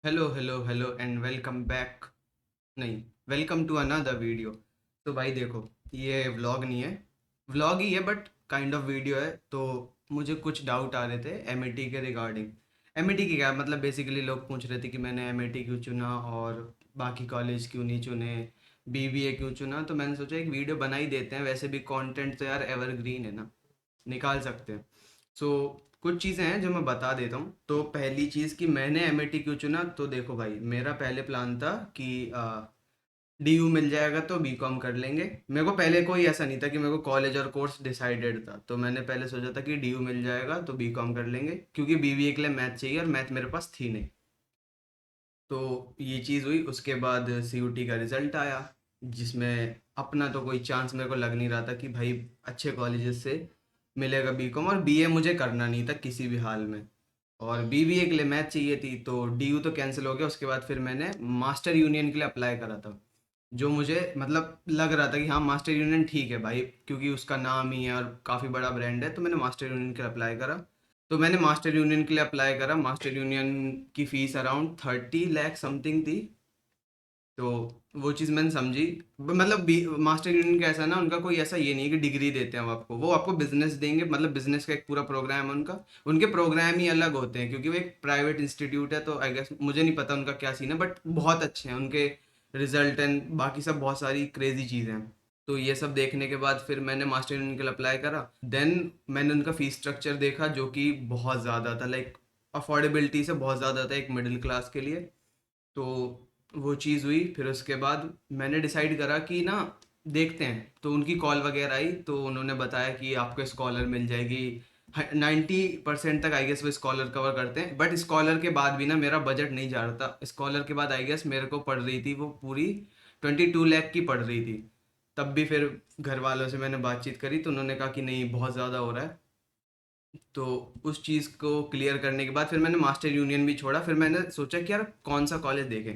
Hello hello hello and welcome back. नहीं, welcome to another video. तो भाई देखो, ये व्लॉग नहीं है, व्लॉग ही है बट काइंड ऑफ वीडियो है। तो मुझे कुछ डाउट आ रहे थे एमईटी के रिगार्डिंग। एमईटी की क्या मतलब, बेसिकली लोग पूछ रहे थे कि मैंने एमईटी क्यों चुना और बाकी कॉलेज क्यों नहीं चुने, बीबीए क्यों चुना। तो मैंने सोचा एक वीडियो बना ही देते हैं, वैसे भी कंटेंट तो यार एवरग्रीन है ना, निकाल सकते हैं। सो कुछ चीज़ें हैं जो मैं बता देता हूँ। तो पहली चीज़ कि मैंने एमआईटी क्यों चुना, तो देखो भाई, मेरा पहले प्लान था कि डीयू मिल जाएगा तो बीकॉम कर लेंगे। मेरे को पहले कोई ऐसा नहीं था कि मेरे को कॉलेज और कोर्स डिसाइडेड था, तो मैंने पहले सोचा था कि डीयू मिल जाएगा तो बीकॉम कर लेंगे, क्योंकि बीबीए के लिए मैथ चाहिए और मैथ मेरे पास थी नहीं। तो ये चीज़ हुई। उसके बाद सीयूटी का रिजल्ट आया, जिसमें अपना तो कोई चांस मेरे को लग नहीं रहा था कि भाई अच्छे कॉलेजेस से मिलेगा बीकॉम, और बीए मुझे करना नहीं था किसी भी हाल में। और बीबीए के लिए मैथ चाहिए थी, तो डीयू तो कैंसिल हो गया। उसके बाद फिर मैंने मास्टर यूनियन के लिए अप्लाई करा था, जो मुझे मतलब लग रहा था कि हाँ मास्टर यूनियन ठीक है भाई, क्योंकि उसका नाम ही है और काफ़ी बड़ा ब्रांड है। तो मैंने मास्टर यूनियन के लिए अप्लाई करा। तो मैंने मास्टर यूनियन के लिए अप्लाई करा। मास्टर यूनियन की फ़ीस अराउंड 30 लाख समथिंग थी। तो वो चीज़ मैंने समझी। मतलब मास्टर यूनियन का ऐसा ना, उनका कोई ऐसा ये नहीं है कि डिग्री देते हैं वो आपको बिजनेस देंगे। मतलब बिजनेस का एक पूरा प्रोग्राम है उनका। उनके प्रोग्राम ही अलग होते हैं, क्योंकि वो एक प्राइवेट इंस्टीट्यूट है। तो आई गेस, मुझे नहीं पता उनका क्या सीन है, बट बहुत अच्छे हैं उनके रिजल्ट एंड बाकी सब, बहुत सारी क्रेजी चीज़ें हैं। तो ये सब देखने के बाद फिर मैंने मास्टर यूनियन के लिए अप्लाई करा। देन मैंने उनका फीस स्ट्रक्चर देखा, जो कि बहुत ज़्यादा था, लाइक अफोर्डेबिलिटी से बहुत ज़्यादा था एक मिडिल क्लास के लिए। तो वो चीज़ हुई। फिर उसके बाद मैंने डिसाइड करा कि ना, देखते हैं। तो उनकी कॉल वगैरह आई, तो उन्होंने बताया कि आपको स्कॉलर मिल जाएगी। 90% तक आई गेस वो स्कॉलर कवर करते हैं, बट स्कॉलर के बाद भी ना मेरा बजट नहीं जा रहा था। स्कॉलर के बाद आई गेस मेरे को पड़ रही थी वो पूरी 22 लाख की पड़ रही थी। तब भी फिर घर वालों से मैंने बातचीत करी, तो उन्होंने कहा कि नहीं, बहुत ज़्यादा हो रहा है। तो उस चीज़ को क्लियर करने के बाद फिर मैंने मास्टर यूनियन भी छोड़ा। फिर मैंने सोचा कि यार कौन सा कॉलेज देखें।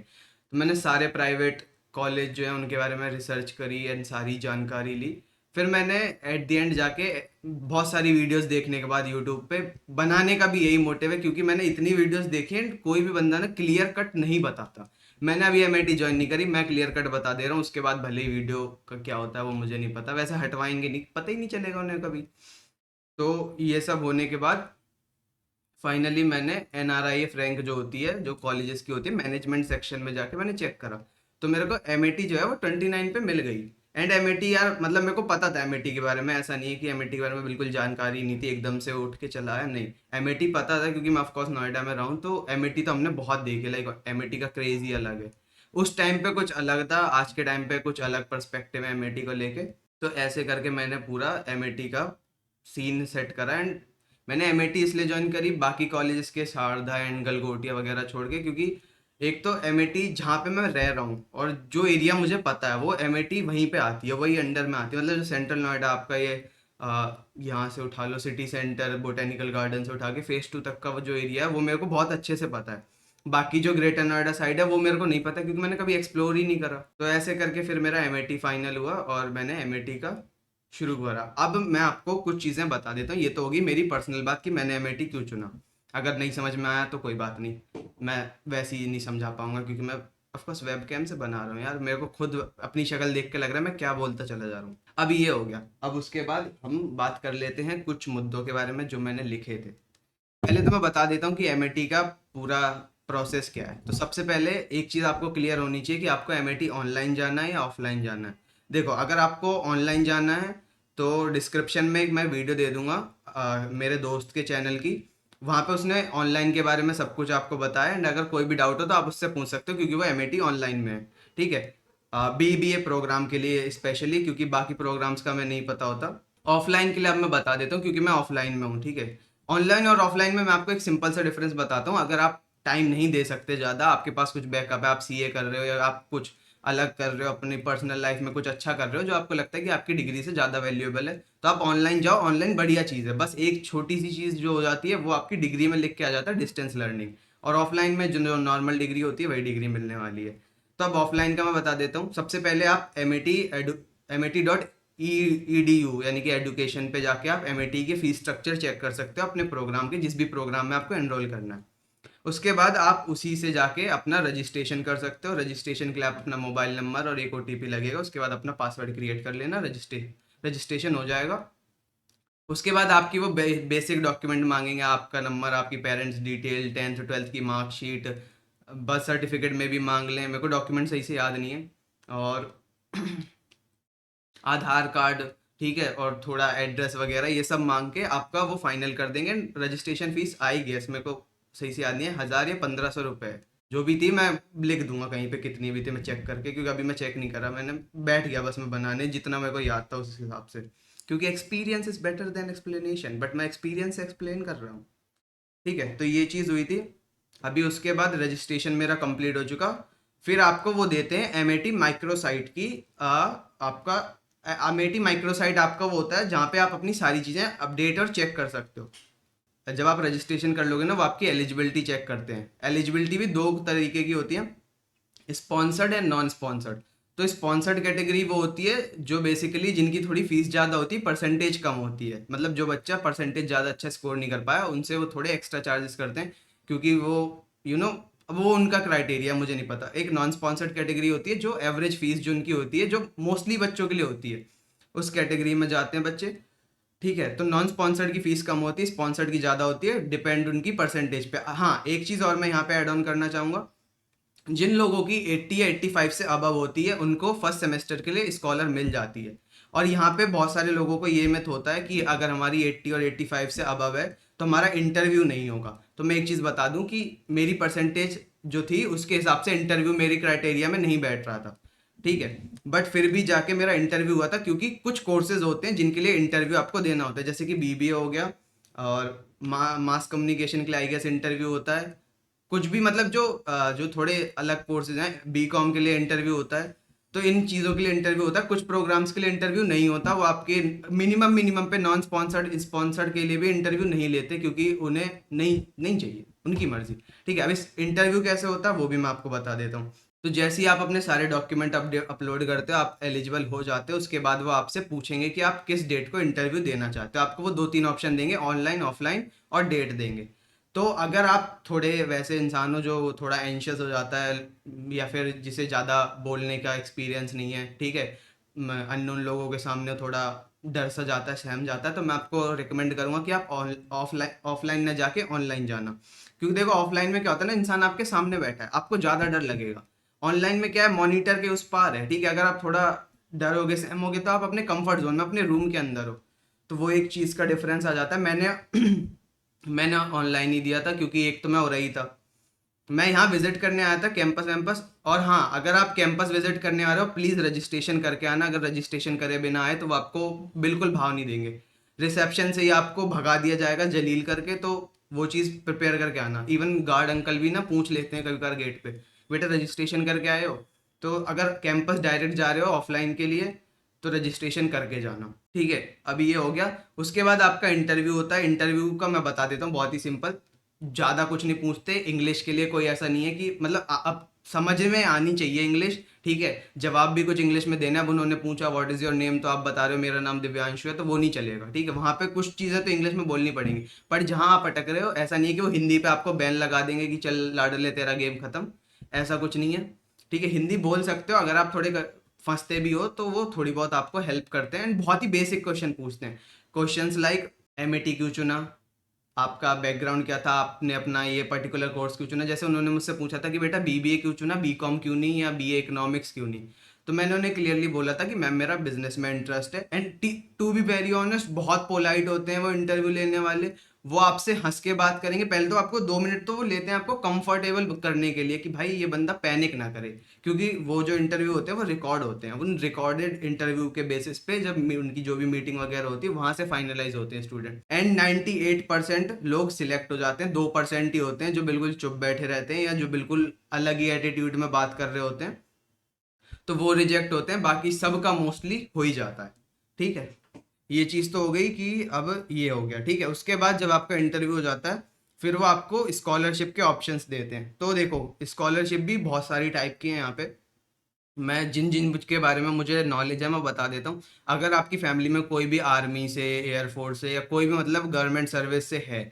तो मैंने सारे प्राइवेट कॉलेज जो है उनके बारे में रिसर्च करी एंड सारी जानकारी ली। फिर मैंने एट द एंड जाके बहुत सारी वीडियोस देखने के बाद यूट्यूब पे, बनाने का भी यही मोटिव है, क्योंकि मैंने इतनी वीडियोस देखी हैं, कोई भी बंदा ना क्लियर कट नहीं बताता। मैंने अभी एमआईटी ज्वाइन नहीं करी, मैं क्लियर कट बता दे रहा हूँ। उसके बाद भले ही वीडियो का क्या होता है वो मुझे नहीं पता, वैसे हटवाएंगे नहीं, पता ही नहीं चलेगा उन्हें कभी। तो ये सब होने के बाद फाइनली मैंने एनआरआईएफ रैंक जो होती है, जो कॉलेजेस की होती है, मैनेजमेंट सेक्शन में जाके मैंने चेक करा। तो मेरे को एमएटी जो है वो 29 पे मिल गई। एंड एमएटी यार, मतलब मेरे को पता था एमएटी के बारे में, ऐसा नहीं है कि एमएटी के बारे में बिल्कुल जानकारी नहीं थी, एकदम से उठ के चला है, नहीं। एमएटी पता था, क्योंकि मैं ऑफकोर्स नोएडा में रहा हूँ। तो एमएटी तो हमने बहुत देखी, लाइक एमएटी का क्रेज ही अलग है। उस टाइम पे कुछ अलग था, आज के टाइम पे कुछ अलग पर्सपेक्टिव है एमएटी को लेके। तो ऐसे करके मैंने पूरा एमएटी का सीन सेट करा। एंड मैंने एमएटी इसलिए ज्वाइन करी बाकी कॉलेजेस के, शारदा एंड गलगोटिया वगैरह छोड़ के, क्योंकि एक तो एमएटी जहाँ पे मैं रह रहा हूँ और जो एरिया मुझे पता है, वो एमएटी वहीं पे आती है, वही अंडर में आती है। मतलब जो सेंट्रल नोएडा आपका ये यहाँ से उठा लो, सिटी सेंटर, बोटेनिकल गार्डन से उठा के फेज 2 तक का वो जो एरिया है, वो मेरे को बहुत अच्छे से पता है। बाकी जो ग्रेटर नोएडा साइड है वो मेरे को नहीं पता, क्योंकि मैंने कभी एक्सप्लोर ही नहीं करा। तो ऐसे करके फिर मेरा एमएटी फाइनल हुआ और मैंने एमएटी का शुरू करा। अब मैं आपको कुछ चीज़ें बता देता हूँ। ये तो होगी मेरी पर्सनल बात कि मैंने एमआईटी क्यों चुना। अगर नहीं समझ में आया तो कोई बात नहीं, मैं वैसे ही नहीं समझा पाऊंगा, क्योंकि मैं ऑफकोर्स वेब कैम से बना रहा हूँ यार, मेरे को खुद अपनी शक्ल देख के लग रहा है मैं क्या बोलता चला जा रहा हूँ। अब ये हो गया। अब उसके बाद हम बात कर लेते हैं कुछ मुद्दों के बारे में जो मैंने लिखे थे। पहले तो मैं बता देता हूँ कि एमआईटी का पूरा प्रोसेस क्या है। तो सबसे पहले एक चीज़ आपको क्लियर होनी चाहिए कि आपको एमआईटी ऑनलाइन जाना है या ऑफलाइन जाना है। देखो, अगर आपको ऑनलाइन जाना है तो डिस्क्रिप्शन में एक मैं वीडियो दे दूंगा मेरे दोस्त के चैनल की। वहाँ पे उसने ऑनलाइन के बारे में सब कुछ आपको बताया, एंड अगर कोई भी डाउट हो तो आप उससे पूछ सकते हो, क्योंकि वो एमआईटी ऑनलाइन में है। ठीक है, बीबीए प्रोग्राम के लिए स्पेशली, क्योंकि बाकी प्रोग्राम्स का मैं नहीं पता होता। ऑफलाइन के लिए अब मैं बता देता हूँ, क्योंकि मैं ऑफलाइन में हूँ। ठीक है, ऑनलाइन और ऑफलाइन में मैं आपको एक सिंपल सा डिफरेंस बताता हूँ। अगर आप टाइम नहीं दे सकते ज़्यादा, आपके पास कुछ बैकअप है, आप सीए कर रहे हो या आप कुछ अलग कर रहे हो, अपनी पर्सनल लाइफ में कुछ अच्छा कर रहे हो जो आपको लगता है कि आपकी डिग्री से ज़्यादा वैल्यूएबल है, तो आप ऑनलाइन जाओ। ऑनलाइन बढ़िया चीज़ है, बस एक छोटी सी चीज़ जो हो जाती है वो आपकी डिग्री में लिख के आ जाता है, डिस्टेंस लर्निंग। और ऑफलाइन में जो नॉर्मल डिग्री होती है वही डिग्री मिलने वाली है। तो अब ऑफलाइन का मैं बता देता हूँ। सबसे पहले आप एम ए टी यानी कि एडुकेशन पे जाके आप एमएटी की फीस स्ट्रक्चर चेक कर सकते हो अपने प्रोग्राम के, जिस भी प्रोग्राम में आपको एनरोल करना है। उसके बाद आप उसी से जाके अपना रजिस्ट्रेशन कर सकते हो। रजिस्ट्रेशन के लिए आप अपना मोबाइल नंबर और एक ओटीपी लगेगा, उसके बाद अपना पासवर्ड क्रिएट कर लेना, रजिस्ट्रेशन हो जाएगा। उसके बाद आपकी वो बेसिक डॉक्यूमेंट मांगेंगे, आपका नंबर, आपकी पेरेंट्स डिटेल, 10th 12th की मार्कशीट, बर्थ सर्टिफिकेट में भी मांग लें, मेरे को डॉक्यूमेंट सही से याद नहीं है, और आधार कार्ड, ठीक है, और थोड़ा एड्रेस वगैरह ये सब मांग के आपका वो फाइनल कर देंगे। रजिस्ट्रेशन फीस आई गेस, मेरे को सही से याद नहीं है, 1000 या 1500 रुपये, जो भी थी। मैं लिख दूंगा कहीं पे कितनी भी थी, मैं चेक करके, क्योंकि अभी मैं चेक नहीं करा, मैंने बैठ गया बस मैं बनाने, जितना मेरे को याद था उस हिसाब से, क्योंकि experience is better than explanation, but मैं एक्सपीरियंस से एक्सप्लेन कर रहा हूँ। ठीक है, तो ये चीज़ हुई थी। अभी उसके बाद रजिस्ट्रेशन मेरा कंप्लीट हो चुका। फिर आपको वो देते हैं एमेटी माइक्रोसाइट की, आपका अमेटी माइक्रोसाइट आपका वो होता है जहाँ पे आप अपनी सारी चीज़ें अपडेट और चेक कर सकते हो। जब आप रजिस्ट्रेशन कर लोगे ना, वो आपकी एलिजिबिलिटी चेक करते हैं। एलिजिबिलिटी भी दो तरीके की होती है, स्पॉन्सर्ड एंड नॉन स्पॉन्सर्ड। तो स्पॉन्सर्ड कैटेगरी वो होती है जो बेसिकली जिनकी थोड़ी फीस ज़्यादा होती है, परसेंटेज कम होती है, मतलब जो बच्चा परसेंटेज ज़्यादा अच्छा स्कोर नहीं कर पाया उनसे वो थोड़े एक्स्ट्रा चार्जेस करते हैं, क्योंकि वो यू you नो know, वो उनका क्राइटेरिया मुझे नहीं पता। एक नॉन स्पॉन्सर्ड कैटेगरी होती है जो एवरेज फीस जो उनकी होती है, जो मोस्टली बच्चों के लिए होती है, उस कैटेगरी में जाते हैं बच्चे। ठीक है, तो नॉन स्पॉन्सर्ड की फीस कम होती है, स्पॉन्सर्ड की ज़्यादा होती है, डिपेंड उनकी परसेंटेज पे। हाँ, एक चीज़ और मैं यहाँ पे ऐड ऑन करना चाहूँगा, जिन लोगों की 80 या 85 से अबव होती है उनको फर्स्ट सेमेस्टर के लिए स्कॉलर मिल जाती है। और यहाँ पे बहुत सारे लोगों को ये मिथ होता है कि अगर हमारी 80 और 85 से अबव है तो हमारा इंटरव्यू नहीं होगा। तो मैं एक चीज़ बता दूं कि मेरी परसेंटेज जो थी उसके हिसाब से इंटरव्यू मेरी क्राइटेरिया में नहीं बैठ रहा था। ठीक है, बट फिर भी जाके मेरा इंटरव्यू हुआ था, क्योंकि कुछ कोर्सेज होते हैं जिनके लिए इंटरव्यू आपको देना होता है, जैसे कि बीबीए हो गया, और मास कम्युनिकेशन के लिए आई गेस इंटरव्यू होता है। कुछ भी मतलब जो थोड़े अलग कोर्सेज हैं, बीकॉम के लिए इंटरव्यू होता है। तो इन चीज़ों के लिए इंटरव्यू होता है, कुछ प्रोग्राम्स के लिए इंटरव्यू नहीं होता, वो आपके मिनिमम मिनिमम पे नॉन स्पॉन्सर्ड स्पॉन्सर्ड के लिए भी इंटरव्यू नहीं लेते, क्योंकि उन्हें नहीं नहीं चाहिए, उनकी मर्जी। ठीक है, अब इस इंटरव्यू कैसे होता है वो भी मैं आपको बता देता हूँ। तो जैसे ही आप अपने सारे डॉक्यूमेंट अपलोड करते हो, आप एलिजिबल हो जाते हो, उसके बाद वो आपसे पूछेंगे कि आप किस डेट को इंटरव्यू देना चाहते हो। आपको वो 2-3 ऑप्शन देंगे, ऑनलाइन, ऑफलाइन और डेट देंगे। तो अगर आप थोड़े वैसे इंसान हो जो थोड़ा एंशियस हो जाता है, या फिर जिसे ज़्यादा बोलने का एक्सपीरियंस नहीं है, ठीक है, अननोन लोगों के सामने थोड़ा डर सा जाता है, सहम जाता है, तो मैं आपको रिकमेंड करूँगा कि आप ऑफलाइन ऑफलाइन ना जाके ऑनलाइन जाना। क्योंकि देखो ऑफलाइन में क्या होता है ना, इंसान आपके सामने बैठा है, आपको ज़्यादा डर लगेगा। ऑनलाइन में क्या है, मॉनिटर के उस पार है। ठीक है, अगर आप थोड़ा डरोगे, सहमोगे, तो आप अपने कंफर्ट जोन में, अपने रूम के अंदर हो। तो वो एक चीज़ का डिफरेंस आ जाता है। मैंने ऑनलाइन ही दिया था, क्योंकि एक तो मैं हो रही था, मैं यहाँ विजिट करने आया था कैंपस वैम्पस। और हाँ, अगर आप कैंपस विजिट करने आ रहे हो, प्लीज़ रजिस्ट्रेशन करके आना। अगर रजिस्ट्रेशन करे बिना आए तो वो आपको बिल्कुल भाव नहीं देंगे, रिसेप्शन से ही आपको भगा दिया जाएगा जलील करके। तो वो चीज़ प्रिपेयर करके आना। इवन गार्ड अंकल भी ना पूछ लेते हैं कभी कभार गेट पे, बेटा रजिस्ट्रेशन करके आए हो? तो अगर कैंपस डायरेक्ट जा रहे हो ऑफलाइन के लिए तो रजिस्ट्रेशन करके जाना। ठीक है, अभी ये हो गया। उसके बाद आपका इंटरव्यू होता है। इंटरव्यू का मैं बता देता हूँ, बहुत ही सिंपल, ज़्यादा कुछ नहीं पूछते। इंग्लिश के लिए कोई ऐसा नहीं है कि मतलब अब समझ में आनी चाहिए इंग्लिश। ठीक है, जवाब भी कुछ इंग्लिश में देना है। अब उन्होंने पूछा व्हाट इज़ योर नेम, तो आप बता रहे हो मेरा नाम दिव्यांशु है, तो वो नहीं चलेगा। ठीक है, वहाँ पे कुछ चीज़ें तो इंग्लिश में बोलनी पड़ेंगी। पर जहाँ आप अटक रहे हो, ऐसा नहीं है कि वो हिंदी पे आपको बैन लगा देंगे कि चल लाडले तेरा गेम खत्म, ऐसा कुछ नहीं है। ठीक है, हिंदी बोल सकते हो। अगर आप थोड़े फंसते भी हो तो वो थोड़ी बहुत आपको हेल्प करते हैं, एंड बहुत ही बेसिक क्वेश्चन पूछते हैं। क्वेश्चंस लाइक एमएटी क्यों चुना, आपका बैकग्राउंड क्या था, आपने अपना ये पर्टिकुलर कोर्स क्यों चुना। जैसे उन्होंने मुझसे पूछा था कि बेटा बीबीए क्यों चुना, बीकॉम क्यों नहीं, या बीए इकोनॉमिक्स क्यों नहीं। तो मैंने उन्हें क्लियरली बोला था कि मैम मेरा बिजनेस में इंटरेस्ट है। And to be very honest, बहुत पोलाइट होते हैं वो इंटरव्यू लेने वाले। वो आपसे हंस के बात करेंगे। पहले तो आपको 2 मिनट तो वो लेते हैं आपको कंफर्टेबल करने के लिए, कि भाई ये बंदा पैनिक ना करे, क्योंकि वो जो इंटरव्यू होते हैं वो रिकॉर्ड होते हैं। उन रिकॉर्डेड इंटरव्यू के बेसिस पे जब उनकी जो भी मीटिंग वगैरह होती है वहां से फाइनलाइज होते हैं स्टूडेंट। एंड 98% लोग सिलेक्ट हो जाते हैं। 2% ही होते हैं जो बिल्कुल चुप बैठे रहते हैं, या जो बिल्कुल अलग ही एटीट्यूड में बात कर रहे होते हैं, तो वो रिजेक्ट होते हैं। बाकी सबका मोस्टली हो ही जाता है। ठीक है, ये चीज़ तो हो गई कि अब ये हो गया। ठीक है, उसके बाद जब आपका इंटरव्यू हो जाता है, फिर वो आपको स्कॉलरशिप के ऑप्शंस देते हैं। तो देखो स्कॉलरशिप भी बहुत सारी टाइप की हैं यहाँ पे। मैं जिन जिन के बारे में मुझे नॉलेज है मैं बता देता हूँ। अगर आपकी फैमिली में कोई भी आर्मी से, एयरफोर्स से, या कोई भी मतलब गवर्नमेंट सर्विस से है,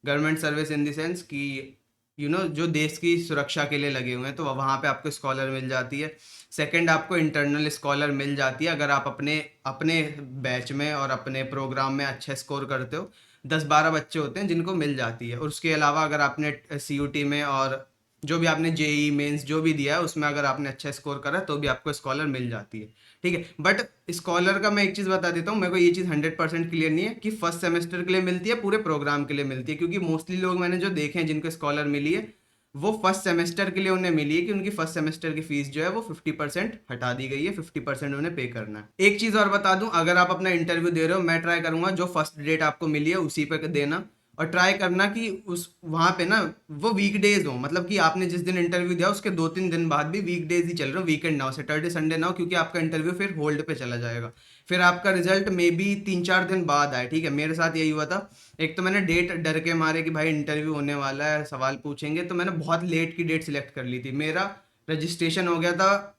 government service in the sense कि जो देश की सुरक्षा के लिए लगे हुए हैं, तो वहाँ पे आपको स्कॉलर मिल जाती है। सेकंड, आपको इंटरनल स्कॉलर मिल जाती है अगर आप अपने अपने बैच में और अपने प्रोग्राम में अच्छा स्कोर करते हो। 10-12 बच्चे होते हैं जिनको मिल जाती है। और उसके अलावा अगर आपने CUT में और जो भी आपने JEE मेंस जो भी दिया है उसमें अगर आपने अच्छा स्कोर करा तो भी आपको स्कॉलर मिल जाती है। ठीक है, बट स्कॉलर का मैं एक चीज़ बता देता हूँ, मेरे को ये चीज़ 100% क्लियर नहीं है कि फर्स्ट सेमेस्टर के लिए मिलती है पूरे प्रोग्राम के लिए मिलती है, क्योंकि मोस्टली लोग मैंने जो देखे हैं जिनको स्कॉलर मिली है वो फर्स्ट सेमेस्टर के लिए उन्हें मिली है कि उनकी फर्स्ट सेमेस्टर की फीस जो है वो 50% हटा दी गई है, 50% उन्हें पे करना है। एक चीज़ और बता दूं, अगर आप अपना इंटरव्यू दे रहे हो, मैं ट्राई करूंगा जो फर्स्ट डेट आपको मिली है उसी पे देना। और ट्राई करना कि उस वहाँ पे ना वो वीकडेज हो, मतलब कि आपने जिस दिन इंटरव्यू दिया उसके 2-3 दिन बाद भी वीकडेज ही चल रहे हो, वीकेंड ना हो, सैटरडे संडे ना हो, क्योंकि आपका इंटरव्यू फिर होल्ड पे चला जाएगा। फिर आपका रिजल्ट मे बी 3-4 दिन बाद आए। ठीक है, मेरे साथ यही हुआ था। एक तो मैंने डेट डर के मारे कि भाई इंटरव्यू होने वाला है, सवाल पूछेंगे, तो मैंने बहुत लेट की डेट सिलेक्ट कर ली थी। मेरा रजिस्ट्रेशन हो गया था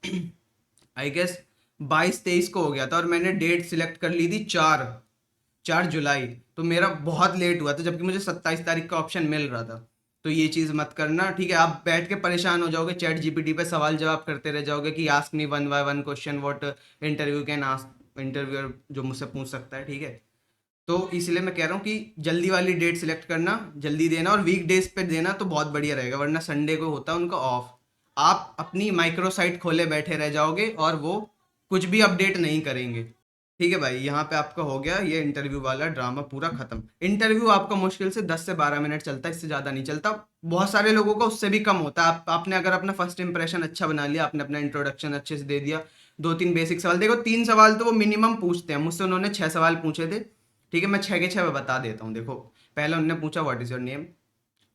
आई गेस 22-23 को हो गया था, और मैंने डेट सिलेक्ट कर ली थी 4 जुलाई। तो मेरा बहुत लेट हुआ था, जबकि मुझे 27 तारीख का ऑप्शन मिल रहा था। तो ये चीज़ मत करना, ठीक है। आप बैठ के परेशान हो जाओगे, चैट GPT पे सवाल जवाब करते रह जाओगे कि ask me 1 by 1 question what interview can ask, interviewer जो मुझसे पूछ सकता है। ठीक है, तो इसलिए मैं कह रहा हूँ कि जल्दी वाली डेट सिलेक्ट करना, जल्दी देना, और वीक डेज पे देना तो बहुत बढ़िया रहेगा, वरना संडे को होता है उनका ऑफ। आप अपनी माइक्रो साइट खोले बैठे रह जाओगे और वो कुछ भी अपडेट नहीं करेंगे। ठीक है भाई, यहाँ पे आपका हो गया ये इंटरव्यू वाला ड्रामा पूरा खत्म। इंटरव्यू आपका मुश्किल से 10 से 12 मिनट चलता है, इससे ज़्यादा नहीं चलता। बहुत सारे लोगों का उससे भी कम होता है। आपने अगर अपना फर्स्ट इंप्रेशन अच्छा बना लिया, आपने अपना इंट्रोडक्शन अच्छे से दे दिया, 2-3 बेसिक सवाल, देखो 3 सवाल तो वो मिनिमम पूछते हैं। मुझसे उन्होंने 6 सवाल पूछे थे। ठीक है, मैं 6 के 6 बता देता हूँ। देखो, पहले उन्होंने पूछा व्हाट इज़ योर नेम,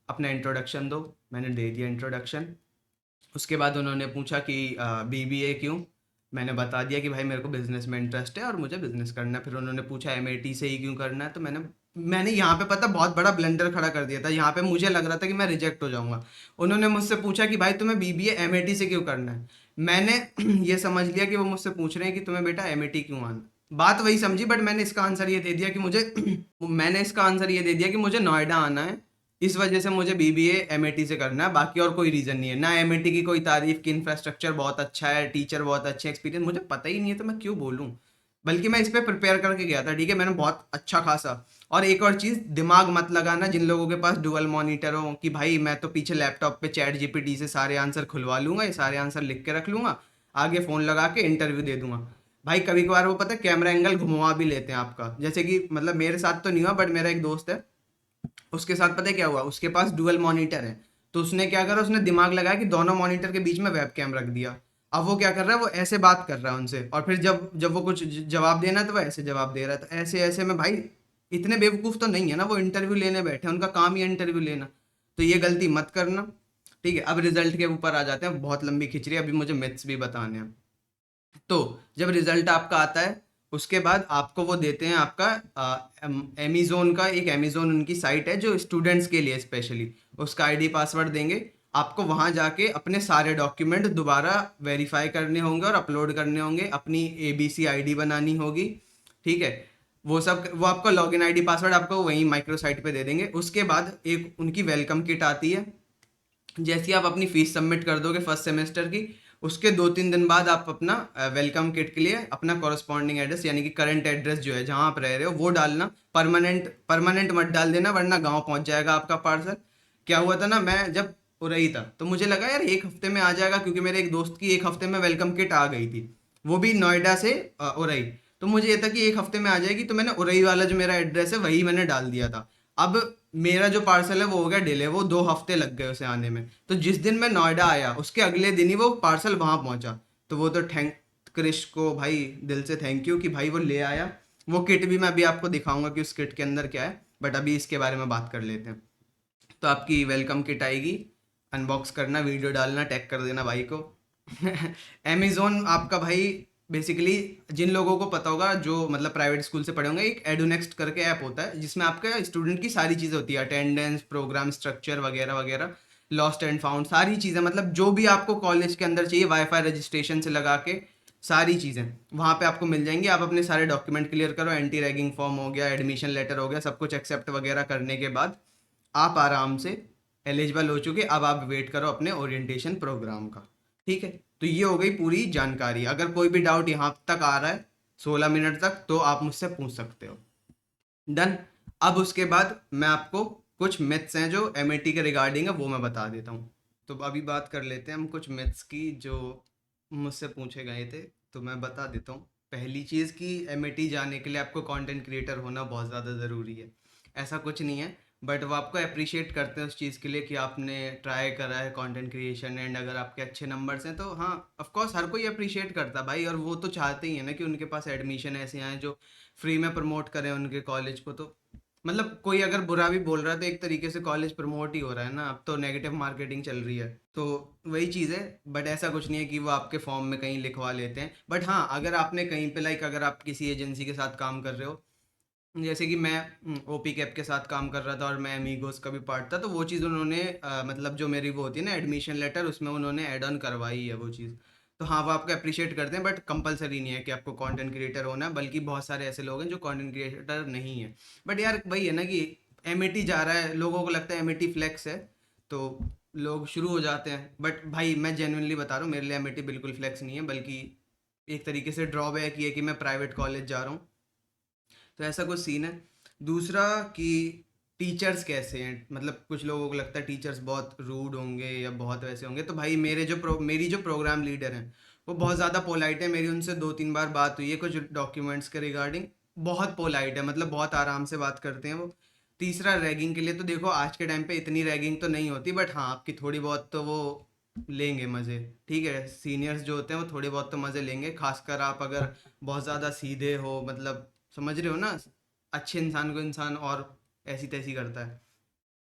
अपना इंट्रोडक्शन दो, मैंने दे दिया इंट्रोडक्शन। उसके बाद उन्होंने पूछा कि BBA क्यों, मैंने बता दिया कि भाई मेरे को बिजनेस में इंटरेस्ट है और मुझे बिजनेस करना है। फिर उन्होंने पूछा MAT से ही क्यों करना है, तो मैंने यहाँ पे पता बहुत बड़ा ब्लंडर खड़ा कर दिया था। यहाँ पे मुझे लग रहा था कि मैं रिजेक्ट हो जाऊंगा। उन्होंने मुझसे पूछा कि भाई तुम्हें BBA MAT से क्यों करना है। मैंने ये समझ लिया कि वो मुझसे पूछ रहे हैं कि तुम्हें बेटा MAT क्यों आना। बात वही समझी, बट मैंने इसका आंसर ये दे दिया कि मुझे मैंने इसका आंसर ये दे दिया कि मुझे नोएडा आना है, इस वजह से मुझे BBA MAT से करना है, बाकी और कोई रीज़न नहीं है। ना MAT की कोई तारीफ कि इंफ्रास्ट्रक्चर बहुत अच्छा है, टीचर बहुत अच्छे, एक्सपीरियंस मुझे पता ही नहीं है तो मैं क्यों बोलूँ। बल्कि मैं इस पे प्रिपेयर करके गया था। ठीक है, मैंने बहुत अच्छा खासा। और एक और चीज़, दिमाग मत लगाना जिन लोगों के पास डुअल मॉनिटर हो कि भाई मैं तो पीछे लैपटॉप पे चैट GPT से सारे आंसर खुलवा लूंगा, ये सारे आंसर लिख के रख लूंगा, आगे फ़ोन लगा के इंटरव्यू दे दूंगा। भाई कभी कभार वो पता है कैमरा एंगल घुमवा भी लेते हैं आपका, जैसे कि मतलब मेरे साथ तो नहीं हुआ, बट मेरा एक दोस्त है, उसके साथ पता है क्या हुआ, उसके पास डुअल मॉनिटर है। तो उसने क्या करा, उसने दिमाग लगाया कि दोनों मॉनिटर के बीच में वेब कैम रख दिया। अब वो क्या कर रहा है, वो ऐसे बात कर रहा है उनसे, और फिर जब जब वो कुछ जवाब देना है तो वो ऐसे जवाब दे रहा है। तो ऐसे ऐसे में भाई इतने बेवकूफ़ तो नहीं है ना, वो इंटरव्यू लेने बैठे हैं, उनका काम ही है इंटरव्यू लेना। तो ये गलती मत करना। ठीक है, अब रिजल्ट के ऊपर आ जाते हैं, बहुत लंबी खिचड़ी, अभी मुझे मैथ्स भी बताने हैं। तो जब रिजल्ट आपका आता है उसके बाद आपको वो देते हैं आपका अमेज़ोन का, एक अमेज़ोन उनकी साइट है जो स्टूडेंट्स के लिए स्पेशली, उसका ID पासवर्ड देंगे। आपको वहाँ जाके अपने सारे डॉक्यूमेंट दोबारा वेरीफाई करने होंगे और अपलोड करने होंगे, अपनी ABC ID बनानी होगी। ठीक है, वो सब वो आपका लॉगिन ID पासवर्ड आपको वहीं माइक्रो साइट पे दे देंगे। उसके बाद एक उनकी वेलकम किट आती है। जैसे ही आप अपनी फीस सबमिट कर दोगे फर्स्ट सेमेस्टर की, उसके 2-3 दिन बाद आप अपना वेलकम किट के लिए अपना कॉरस्पॉन्डिंग एड्रेस, यानी कि करंट एड्रेस जो है जहाँ आप रह रहे हो वो डालना। परमानेंट परमानेंट मत डाल देना, वरना गांव पहुंच जाएगा आपका पार्सल। क्या हुआ था ना, मैं जब उरई था तो मुझे लगा यार 1 हफ्ते में आ जाएगा, क्योंकि मेरे एक दोस्त की 1 हफ्ते में वेलकम किट आ गई थी, वो भी नोएडा से उरई। तो मुझे ये था कि 1 हफ्ते में आ जाएगी, तो मैंने उरई वाला जो मेरा एड्रेस है वही मैंने डाल दिया था। अब मेरा जो पार्सल है वो हो गया डिले, वो 2 हफ्ते लग गए उसे आने में। तो जिस दिन मैं नोएडा आया उसके अगले दिन ही वो पार्सल वहां पहुंचा। तो वो तो थैंक क्रिश को भाई दिल से थैंक यू कि भाई वो ले आया। वो किट भी मैं अभी आपको दिखाऊंगा कि उस किट के अंदर क्या है, बट अभी इसके बारे में बात कर लेते हैं। तो आपकी वेलकम किट आएगी, अनबॉक्स करना, वीडियो डालना, टैग कर देना भाई को। अमेजोन आपका भाई बेसिकली, जिन लोगों को पता होगा जो मतलब प्राइवेट स्कूल से पढ़े होंगे, एक एडुनेक्स्ट करके ऐप होता है जिसमें आपके स्टूडेंट की सारी चीज़ें होती है, अटेंडेंस, प्रोग्राम स्ट्रक्चर वगैरह वगैरह, लॉस्ट एंड फाउंड, सारी चीज़ें, मतलब जो भी आपको कॉलेज के अंदर चाहिए, वाईफाई रजिस्ट्रेशन से लगा के सारी चीज़ें वहाँ पे आपको मिल जाएंगी। आप अपने सारे डॉक्यूमेंट क्लियर करो, एंटी रैगिंग फॉर्म हो गया, एडमिशन लेटर हो गया, सब कुछ एक्सेप्ट वगैरह करने के बाद आप आराम से एलिजिबल हो चुके, अब आप वेट करो अपने ओरिएंटेशन प्रोग्राम का। ठीक है, तो ये हो गई पूरी जानकारी। अगर कोई भी डाउट यहाँ तक आ रहा है 16 मिनट तक, तो आप मुझसे पूछ सकते हो। डन। अब उसके बाद मैं आपको कुछ मिथ्स हैं जो एमएटी के रिगार्डिंग है वो मैं बता देता हूँ। तो अभी बात कर लेते हैं हम कुछ मिथ्स की जो मुझसे पूछे गए थे, तो मैं बता देता हूँ। पहली चीज़ कि एमएटी जाने के लिए आपको कंटेंट क्रिएटर होना बहुत ज़्यादा ज़रूरी है। ऐसा कुछ नहीं है, बट वो आपको अप्रिशिएट करते हैं उस चीज़ के लिए कि आपने ट्राई करा है कंटेंट क्रिएशन, एंड अगर आपके अच्छे नंबर्स हैं तो हाँ ऑफ कोर्स हर कोई अप्रिशिएट करता है भाई। और वो तो चाहते ही है ना कि उनके पास एडमिशन ऐसे आए जो फ्री में प्रमोट करें उनके कॉलेज को। तो मतलब कोई अगर बुरा भी बोल रहा है तो एक तरीके से कॉलेज प्रमोट ही हो रहा है ना, अब तो नेगेटिव मार्केटिंग चल रही है। तो वही चीज़ है, बट ऐसा कुछ नहीं है कि वो आपके फॉर्म में कहीं लिखवा लेते हैं। बट हाँ, अगर आपने कहीं पे लाइक अगर आप किसी एजेंसी के साथ काम कर रहे हो, जैसे कि मैं ओपी कैप के साथ काम कर रहा था और मैं अमीगोस का भी पार्ट था, तो वो चीज़ उन्होंने मतलब जो मेरी वो होती है ना एडमिशन लेटर, उसमें उन्होंने ऐड ऑन करवाई है वो चीज़। तो हाँ, वो आपको अप्रिशिएट करते हैं, बट कंपलसरी नहीं है कि आपको कंटेंट क्रिएटर होना है, बल्कि बहुत सारे ऐसे लोग हैं जो कंटेंट क्रिएटर नहीं है। बट यार वही है ना कि एमएटी जा रहा है, लोगों को लगता है एमएटी फ्लेक्स है, तो लोग शुरू हो जाते हैं। बट भाई मैं जेन्युइनली बता रहा हूँ, मेरे लिए एमएटी बिल्कुल फ्लेक्स नहीं है, बल्कि एक तरीके से ड्रॉबैक ये है कि मैं प्राइवेट कॉलेज जा रहा हूँ, तो ऐसा कुछ सीन है। दूसरा कि टीचर्स कैसे हैं, मतलब कुछ लोगों को लगता है टीचर्स बहुत रूड होंगे या बहुत वैसे होंगे। तो भाई मेरी जो प्रोग्राम लीडर हैं वो बहुत ज़्यादा पोलाइट है। मेरी उनसे 2-3 बार बात हुई है कुछ डॉक्यूमेंट्स के रिगार्डिंग। बहुत पोलाइट है, मतलब बहुत आराम से बात करते हैं वो। तीसरा, रैगिंग के लिए तो देखो आज के टाइम पे इतनी रैगिंग तो नहीं होती, बट हाँ आपकी थोड़ी बहुत तो वो लेंगे मज़े। ठीक है, सीनियर्स जो होते हैं वो थोड़े बहुत तो मज़े लेंगे, खासकर आप अगर बहुत ज़्यादा सीधे हो, मतलब समझ रहे हो ना, अच्छे इंसान को इंसान और ऐसी तैसी करता है,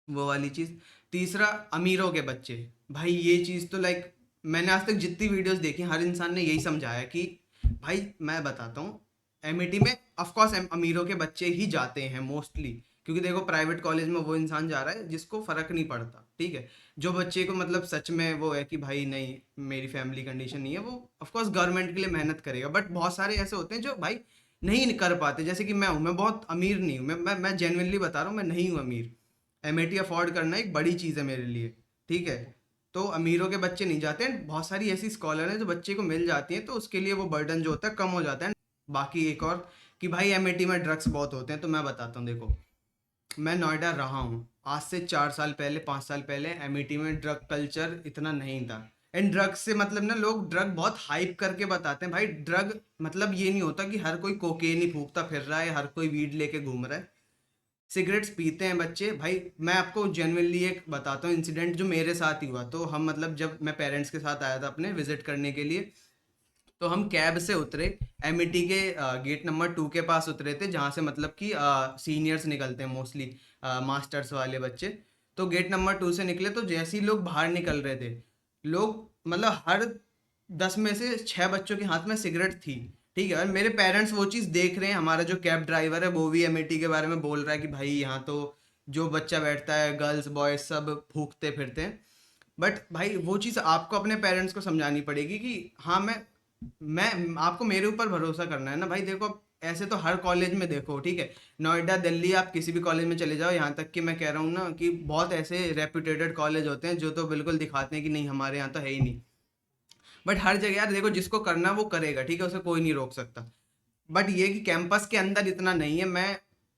वो वाली चीज़। तीसरा, अमीरों के बच्चे। भाई ये चीज़ तो लाइक मैंने आज तक जितनी वीडियोस देखी हर इंसान ने यही समझाया कि भाई मैं बताता हूँ, एमईटी में ऑफ कोर्स अमीरों के बच्चे ही जाते हैं मोस्टली, क्योंकि देखो प्राइवेट कॉलेज में वो इंसान जा रहा है जिसको फ़र्क नहीं पड़ता। ठीक है, जो बच्चे को मतलब सच में वो है कि भाई नहीं मेरी फैमिली कंडीशन नहीं है, वो ऑफ कोर्स गवर्नमेंट के लिए मेहनत करेगा। बट बहुत सारे ऐसे होते हैं जो भाई नहीं कर पाते, जैसे कि मैं हूँ, मैं बहुत अमीर नहीं हूँ, मैं जेन्युइनली बता रहा हूँ, मैं नहीं हूँ अमीर। एमएटी अफोर्ड करना एक बड़ी चीज़ है मेरे लिए। ठीक है, तो अमीरों के बच्चे नहीं जाते हैं। बहुत सारी ऐसी स्कॉलर हैं जो बच्चे को मिल जाती हैं, तो उसके लिए वो बर्डन जो होता है कम हो जाता है। बाकी एक और कि भाई एमएटी में ड्रग्स बहुत होते हैं, तो मैं बताता हूँ। देखो मैं नोएडा रहा हूँ, आज से 4 साल पहले 5 साल पहले एमईटी में ड्रग कल्चर इतना नहीं था। एंड ड्रग से मतलब ना लोग ड्रग बहुत हाइप करके बताते हैं। भाई ड्रग मतलब ये नहीं होता कि हर कोई कोकेन ही फूकता फिर रहा है, हर कोई वीड लेके घूम रहा है। सिगरेट्स पीते हैं बच्चे। भाई मैं आपको जेन्युइनली एक बताता हूँ इंसिडेंट जो मेरे साथ ही हुआ। तो हम मतलब जब मैं पेरेंट्स के साथ आया था अपने विजिट करने के लिए, तो हम कैब से उतरे, एमईटी के गेट नंबर 2 के पास उतरे थे, जहाँ से मतलब कि सीनियर्स निकलते हैं मोस्टली, मास्टर्स वाले बच्चे। तो गेट नंबर 2 से निकले, तो जैसे ही लोग बाहर निकल रहे थे, लोग मतलब हर 10 में से 6 बच्चों के हाथ में सिगरेट थी। ठीक है, और मेरे पेरेंट्स वो चीज़ देख रहे हैं, हमारा जो कैब ड्राइवर है वो भी एमईटी के बारे में बोल रहा है कि भाई यहाँ तो जो बच्चा बैठता है गर्ल्स बॉयज सब फूकते फिरते हैं। बट भाई वो चीज़ आपको अपने पेरेंट्स को समझानी पड़ेगी कि हाँ मैं आपको मेरे ऊपर भरोसा करना है ना भाई। देखो ऐसे तो हर कॉलेज में देखो, ठीक है, नोएडा दिल्ली आप किसी भी कॉलेज में चले जाओ, यहाँ तक कि मैं कह रहा हूँ ना कि बहुत ऐसे रेप्यूटेड कॉलेज होते हैं जो तो बिल्कुल दिखाते हैं कि नहीं हमारे यहाँ तो है ही नहीं। बट हर जगह यार देखो जिसको करना है वो करेगा, ठीक है, उसे कोई नहीं रोक सकता। बट ये कि कैंपस के अंदर इतना नहीं है। मैं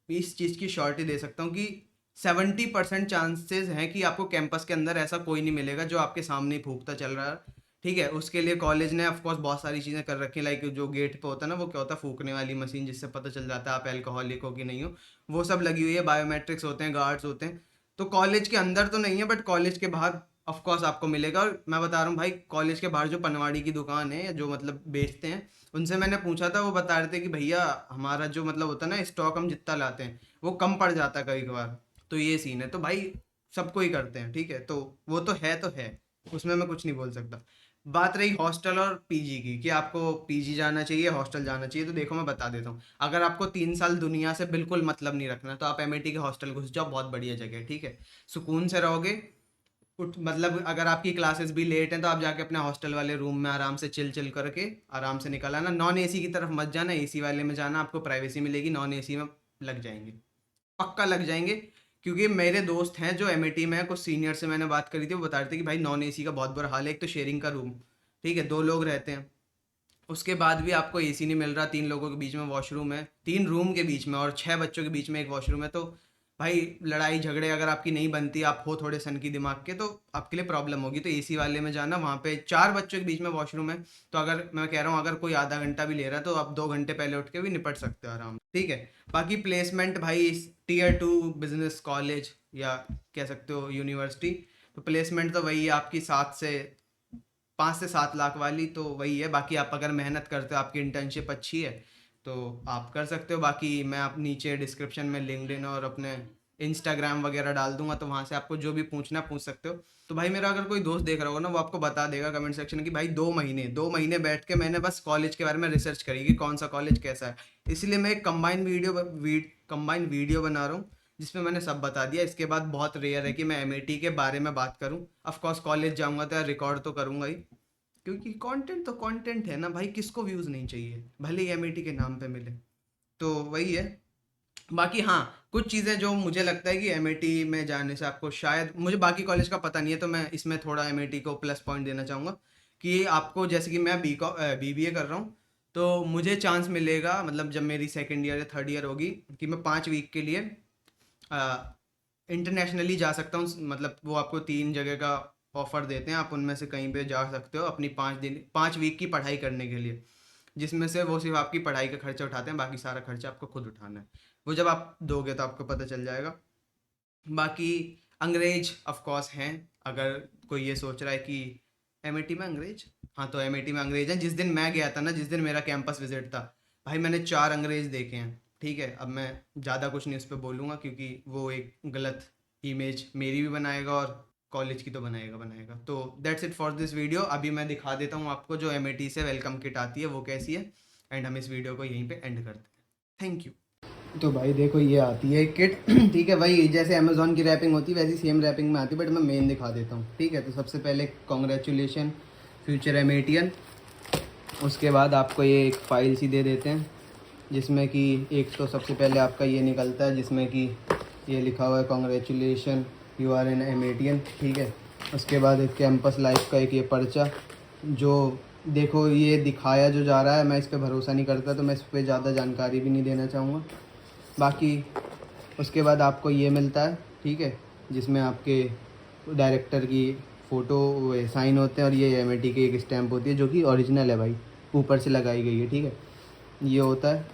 इस चीज़ की श्योरिटी दे सकता हूँ कि 70% चांसेस हैं कि आपको कैंपस के अंदर ऐसा कोई नहीं मिलेगा जो आपके सामने ही फूकता चल रहा है। ठीक है, उसके लिए कॉलेज ने ऑफ कोर्स बहुत सारी चीज़ें कर रखी हैं, लाइक जो गेट पे होता है ना, वो क्या होता है, फूकने वाली मशीन, जिससे पता चल जाता है आप अल्कोहलिक हो कि नहीं हो। वो सब लगी हुई है, बायोमेट्रिक्स होते हैं, गार्ड्स होते हैं। तो कॉलेज के अंदर तो नहीं है, बट कॉलेज के बाहर ऑफ कोर्स आपको मिलेगा। और मैं बता रहा हूँ भाई, कॉलेज के बाहर जो पनवाड़ी की दुकान है, जो मतलब बेचते हैं, उनसे मैंने पूछा था, वो बता रहे थे कि भैया हमारा जो मतलब होता है ना स्टॉक हम जितना लाते हैं वो कम पड़ जाता है कभी कभार। तो ये सीन है। तो भाई सबको ही करते हैं, ठीक है, तो वो तो है, उसमें मैं कुछ नहीं बोल सकता। बात रही हॉस्टल और पीजी की कि आपको पीजी जाना चाहिए हॉस्टल जाना चाहिए, तो देखो मैं बता देता हूँ। अगर आपको 3 साल दुनिया से बिल्कुल मतलब नहीं रखना, तो आप एमआईटी के हॉस्टल घुस जाओ, बहुत बढ़िया जगह है। ठीक है, सुकून से रहोगे। उठ मतलब अगर आपकी क्लासेस भी लेट हैं तो आप जाके अपने हॉस्टल वाले रूम में आराम से चिल चिल करके आराम से निकल आना। नॉन एसी की तरफ मत जाना, एसी वाले में जाना, आपको प्राइवेसी मिलेगी। नॉन एसी में लग जाएंगे, पक्का लग जाएंगे, क्योंकि मेरे दोस्त हैं जो एमएटी में है, कुछ सीनियर से मैंने बात करी थी, वो बता रहे थे कि भाई नॉन एसी का बहुत बुरा हाल है। एक तो शेयरिंग का रूम, ठीक है, 2 लोग रहते हैं, उसके बाद भी आपको एसी नहीं मिल रहा, 3 लोगों के बीच में वॉशरूम है, 3 रूम के बीच में, और 6 बच्चों के बीच में एक वॉशरूम है। तो भाई लड़ाई झगड़े अगर आपकी नहीं बनती, आप हो थोड़े सन की दिमाग के, तो आपके लिए प्रॉब्लम होगी। तो एसी वाले में जाना, वहाँ पे 4 बच्चों के बीच में वॉशरूम है। तो अगर मैं कह रहा हूँ, अगर कोई आधा घंटा भी ले रहा है तो आप 2 घंटे पहले उठ के भी निपट सकते हो आराम, ठीक है। बाकी प्लेसमेंट भाई, टियर 2 बिजनेस कॉलेज या कह सकते हो यूनिवर्सिटी, तो प्लेसमेंट तो वही है आपकी 5 से 7 लाख वाली, तो वही है। बाकी आप अगर मेहनत करते हो, आपकी इंटर्नशिप अच्छी है, तो आप कर सकते हो। बाकी मैं आप नीचे डिस्क्रिप्शन में लिंक्डइन और अपने इंस्टाग्राम वगैरह डाल दूंगा, तो वहाँ से आपको जो भी पूछना पूछ सकते हो। तो भाई मेरा अगर कोई दोस्त देख रहा होगा ना, वो आपको बता देगा कमेंट सेक्शन की भाई 2 महीने बैठ के मैंने बस कॉलेज के बारे में रिसर्च करी कि कौन सा कॉलेज कैसा है। इसलिए मैं एक कंबाइन वीडियो बना रहा हूँ, जिसमें मैंने सब बता दिया। इसके बाद बहुत रेयर है कि मैं एमएटी के बारे में बात करूँ। ऑफ कोर्स कॉलेज जाऊँगा तो यार रिकॉर्ड तो करूँगा ही, क्योंकि कंटेंट तो कंटेंट है ना भाई, किसको व्यूज़ नहीं चाहिए, भले ही एमएटी के नाम पे मिले। तो वही है। बाकी हाँ, कुछ चीज़ें जो मुझे लगता है कि एमएटी में जाने से आपको, शायद मुझे बाकी कॉलेज का पता नहीं है, तो मैं इसमें थोड़ा एमएटी को प्लस पॉइंट देना चाहूँगा कि आपको, जैसे कि मैं बीबीए कर रहा हूँ, तो मुझे चांस मिलेगा, मतलब जब मेरी सेकेंड ईयर या थर्ड ईयर होगी, कि मैं 5 वीक के लिए इंटरनेशनली जा सकता हूँ। मतलब वो आपको 3 जगह का ऑफर देते हैं, आप उनमें से कहीं पे जा सकते हो अपनी 5 वीक की पढ़ाई करने के लिए, जिसमें से वो सिर्फ आपकी पढ़ाई का खर्चा उठाते हैं, बाकी सारा खर्चा आपको खुद उठाना है। वो जब आप दोगे तो आपको पता चल जाएगा। बाकी अंग्रेज ऑफ कोर्स हैं, अगर कोई ये सोच रहा है कि एमआईटी में अंग्रेज, हाँ तो एमआईटी में अंग्रेज हैं। जिस दिन मैं गया था ना, जिस दिन मेरा कैंपस विजिट था, भाई मैंने 4 अंग्रेज देखे हैं, ठीक है। अब मैं ज़्यादा कुछ नहीं उस पर बोलूँगा, क्योंकि वो एक गलत इमेज मेरी भी बनाएगा और कॉलेज की तो बनाएगा। तो that's it for this video. अभी मैं दिखा देता हूँ आपको जो एमआईटी से वेलकम किट आती है वो कैसी है, एंड हम इस वीडियो को यहीं पे एंड करते हैं। Thank you. तो भाई देखो, ये आती है किट ठीक है, वही जैसे अमेज़ॉन की रैपिंग होती है वैसी सेम रैपिंग में आती है, बट मैं मेन दिखा देता हूँ, ठीक है। तो सबसे पहले कॉन्ग्रेचुलेशन फ्यूचर एमेटियन। उसके बाद आपको ये एक फाइल सी दे देते हैं, जिसमें कि एक तो सबसे पहले आपका ये निकलता है, जिसमें कि ये लिखा हुआ है कॉन्ग्रेचुलेशन यू आर एन एमेटियन, ठीक है। उसके बाद एक कैंपस लाइफ का एक ये पर्चा, जो देखो ये दिखाया जो जा रहा है, मैं इस पर भरोसा नहीं करता, तो मैं इस पर ज़्यादा जानकारी भी नहीं देना चाहूँगा। बाकी उसके बाद आपको ये मिलता है, ठीक है, जिसमें आपके डायरेक्टर की फ़ोटो साइन होते हैं, और ये एमएटी की एक स्टैम्प होती है जो कि ओरिजिनल है भाई, ऊपर से लगाई गई है, ठीक है। ये होता है,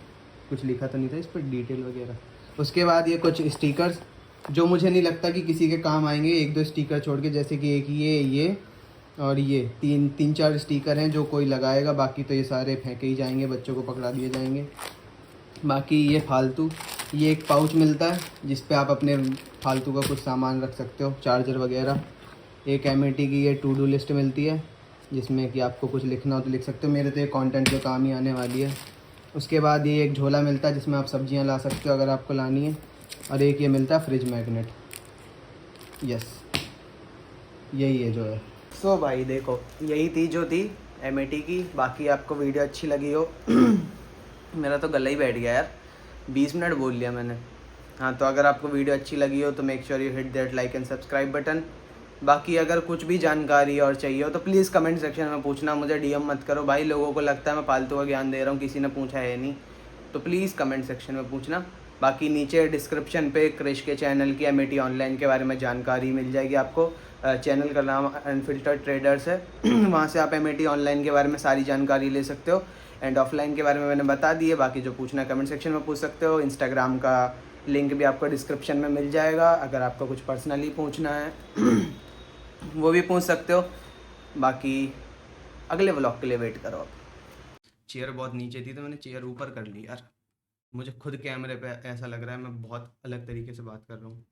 कुछ लिखा तो नहीं था इस पर डिटेल वगैरह। उसके बाद ये कुछ स्टिकर्स, जो मुझे नहीं लगता कि किसी के काम आएंगे, 1-2 स्टिकर छोड़ के, जैसे कि एक ये और ये 3-4 स्टिकर हैं जो कोई लगाएगा, बाकी तो ये सारे फेंके ही जाएंगे, बच्चों को पकड़ा दिए जाएंगे। बाकी ये फालतू, ये एक पाउच मिलता है जिस पे आप अपने फालतू का कुछ सामान रख सकते हो, चार्जर वगैरह। एक एमएटी की ये टू डू लिस्ट मिलती है, जिसमें कि आपको कुछ लिखना हो तो लिख सकते हो, मेरे तो ये कंटेंट के काम ही आने वाली है। उसके बाद ये एक झोला मिलता है जिसमें आप सब्जियां ला सकते हो अगर आपको लानी है, और एक ये मिलता है फ्रिज मैग्नेट। यस, यही है जो है। सो भाई देखो, यही थी जो थी एमएटी की। बाकी आपको वीडियो अच्छी लगी हो मेरा तो गला ही बैठ गया यार, 20 मिनट बोल लिया मैंने। हाँ, तो अगर आपको वीडियो अच्छी लगी हो तो make sure you hit that like and subscribe button. बाकी अगर कुछ भी जानकारी और चाहिए हो तो प्लीज़ कमेंट सेक्शन में पूछना, मुझे डीएम मत करो भाई, लोगों को लगता है मैं फालतू का ज्ञान दे रहा हूँ, किसी ने पूछा है नहीं। तो प्लीज़ कमेंट सेक्शन में पूछना। बाकी नीचे डिस्क्रिप्शन पे क्रिश के चैनल की एमएटी ऑनलाइन के बारे में जानकारी मिल जाएगी आपको। चैनल का नाम अनफिल्टर्ड ट्रेडर्स है वहाँ से आप एमएटी ऑनलाइन के बारे में सारी जानकारी ले सकते हो, एंड ऑफलाइन के बारे में मैंने बता दिए। बाकी जो पूछना है कमेंट सेक्शन में पूछ सकते हो। इंस्टाग्राम का लिंक भी आपको डिस्क्रिप्शन में मिल जाएगा, अगर आपको कुछ पर्सनली पूछना है वो भी पूछ सकते हो। बाकी अगले व्लॉग के लिए वेट करो। अब चेयर बहुत नीचे थी तो मैंने चेयर ऊपर कर ली यार, मुझे खुद कैमरे पे ऐसा लग रहा है मैं बहुत अलग तरीके से बात कर रहा हूँ।